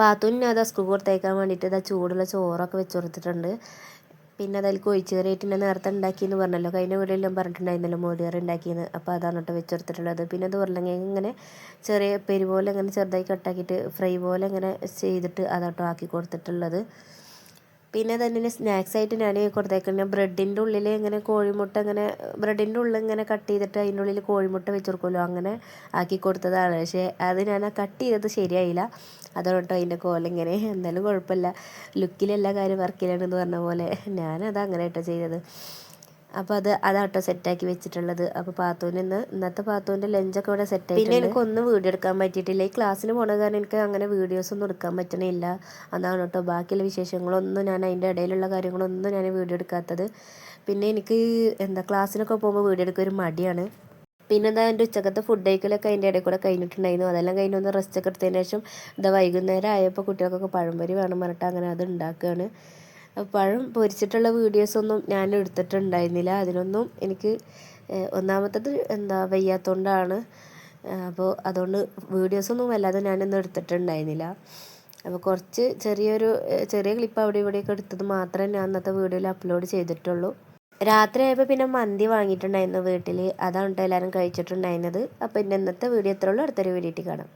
പാത്തുവിന് അതാ സ്കൂൾ കൊടുത്തേക്കാൻ വേണ്ടിയിട്ട് ഇതാ ചൂടുള്ള ചോറൊക്കെ വെച്ച് കൊടുത്തിട്ടുണ്ട്. പിന്നെ അതിൽ കൊഴിച്ച് കറിയായിട്ട് ഞാൻ നേരത്തെ ഉണ്ടാക്കിയെന്ന് പറഞ്ഞല്ലോ, കഴിഞ്ഞ വീഡിയോയിലും പറഞ്ഞിട്ടുണ്ടായിരുന്നല്ലോ മോരുകറി ഉണ്ടാക്കിയെന്ന്. അപ്പോൾ അതാണ് കേട്ടോ വെച്ച് കൊടുത്തിട്ടുള്ളത്. പിന്നെ അത് ഉരുളക്കിഴങ്ങ് ഇങ്ങനെ ചെറിയ പെരി പോലെ ഇങ്ങനെ ചെറുതായി കട്ടാക്കിയിട്ട് ഫ്രൈ പോലെ ഇങ്ങനെ ചെയ്തിട്ട് അതാട്ടോ ആക്കി കൊടുത്തിട്ടുള്ളത്. പിന്നെ തന്നെ സ്നാക്സ് ആയിട്ട് ഞാൻ കൊടുത്തേക്കുന്നത് ബ്രെഡിൻ്റെ ഉള്ളിൽ ഇങ്ങനെ കോഴിമുട്ട ഇങ്ങനെ ബ്രെഡിൻ്റെ ഉള്ളിൽ ഇങ്ങനെ കട്ട് ചെയ്തിട്ട് അതിൻ്റെ ഉള്ളിൽ കോഴിമുട്ട വെച്ച് കൊടുക്കുമല്ലോ, അങ്ങനെ ആക്കി കൊടുത്തതാണ്. പക്ഷേ അത് ഞാൻ കട്ട് ചെയ്തത് ശരിയായില്ല. അതാണ് കേട്ടോ അതിൻ്റെ കോലം ഇങ്ങനെ. എന്തായാലും കുഴപ്പമില്ല, ലുക്കിലെല്ലാ കാര്യം വർക്കിലാണെന്ന് പറഞ്ഞ പോലെ ഞാനത് അങ്ങനെ കേട്ടോ ചെയ്തത്. അപ്പോൾ അതാട്ടോ സെറ്റാക്കി വെച്ചിട്ടുള്ളത്. അപ്പോൾ ഇന്നത്തെ പാത്തുവിൻ്റെ ലഞ്ചൊക്കെ ഇവിടെ സെറ്റായി. പിന്നെ എനിക്കൊന്നും വീഡിയോ എടുക്കാൻ പറ്റിയിട്ടില്ല. ഈ ക്ലാസ്സിന് പോണ കാരണം എനിക്ക് അങ്ങനെ വീഡിയോസൊന്നും എടുക്കാൻ പറ്റണില്ല. അതാണ് കേട്ടോ ബാക്കിയുള്ള വിശേഷങ്ങളൊന്നും ഞാൻ അതിൻ്റെ ഇടയിലുള്ള കാര്യങ്ങളൊന്നും ഞാൻ വീഡിയോ എടുക്കാത്തത്. പിന്നെ എനിക്ക് ക്ലാസ്സിനൊക്കെ പോകുമ്പോൾ വീഡിയോ എടുക്കാൻ ഒരു മടിയാണ്. പിന്നെ എൻ്റെ ഉച്ചക്കത്തെ ഫുഡ് കഴിക്കലൊക്കെ അതിൻ്റെ ഇടയിൽ കൂടെ കഴിഞ്ഞിട്ടുണ്ടായിരുന്നു. അതെല്ലാം കഴിഞ്ഞൊന്ന് റെസ്റ്റ് ഒക്കെ എടുത്തതിന് ശേഷം വൈകുന്നേരം ആയപ്പോൾ കുട്ടികൾക്കൊക്കെ പഴംപൊരി വേണം പറഞ്ഞിട്ട് അങ്ങനെ അത് ഉണ്ടാക്കുകയാണ്. പഴം പൊരിച്ചിട്ടുള്ള വീഡിയോസൊന്നും ഞാൻ എടുത്തിട്ടുണ്ടായിരുന്നില്ല. അതിനൊന്നും എനിക്ക് ഒന്നാമത്തത് വയ്യാത്തതുകൊണ്ടാണ്. അപ്പോൾ അതുകൊണ്ട് വീഡിയോസൊന്നും വല്ലാതെ ഞാനൊന്നും എടുത്തിട്ടുണ്ടായിരുന്നില്ല. അപ്പോൾ കുറച്ച് ചെറിയ ക്ലിപ്പ് അവിടെ ഇവിടെയൊക്കെ എടുത്തത് മാത്രമേ ഞാൻ അന്നത്തെ വീഡിയോയിൽ അപ്ലോഡ് ചെയ്തിട്ടുള്ളൂ. രാത്രി ആയപ്പോൾ പിന്നെ മന്തി വാങ്ങിയിട്ടുണ്ടായിരുന്നു വീട്ടിൽ. അതാണ് കേട്ടോ എല്ലാവരും കഴിച്ചിട്ടുണ്ടായിരുന്നത്. അപ്പോൾ ഇന്നത്തെ വീഡിയോ ഇത്രയുള്ളൂ. അടുത്തൊരു വീഡിയോയിൽ കാണാം.